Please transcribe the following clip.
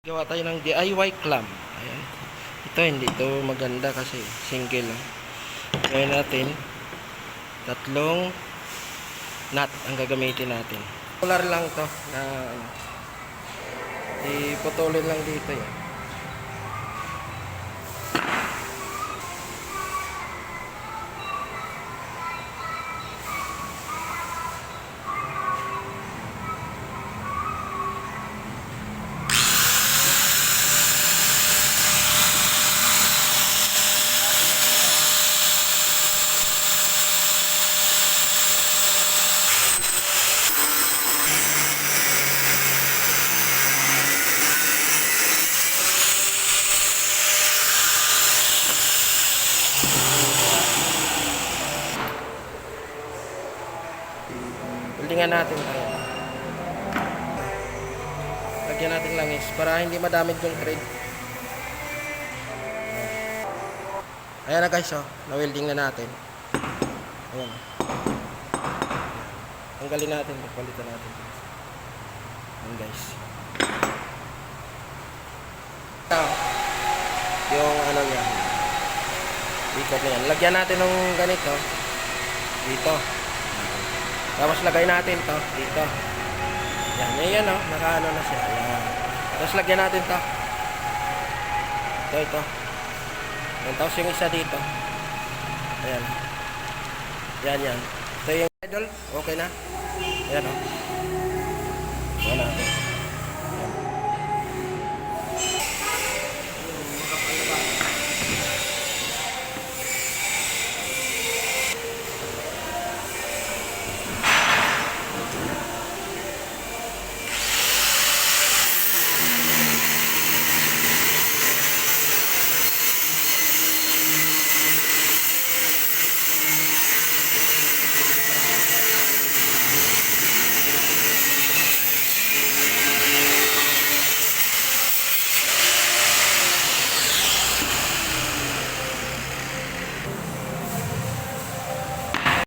Gawa tayo ng DIY clamp. Ayan. Ito hindi ito maganda kasi single lang. Gawin natin tatlong nut ang gagamitin natin. Polar lang to na iputulin lang dito yan. Buildingan natin tayo. Lagyan natin langis para hindi madamage yung thread. Ayan na guys, oh. Na-welding na natin. Ayan. Tanggalin natin, palitan natin. Ayan guys. Yung ano niya. Ikot na yan. Lagyan natin ng ganito. Dito. Tapos lagay natin to dito. Yan, yan oh, nakaano na siya. Yan. Tapos lagyan natin to. Ito. Yan, tapos yung isa dito. Ayan. Yan. Ito yung idol. Okay na. Ayan oh.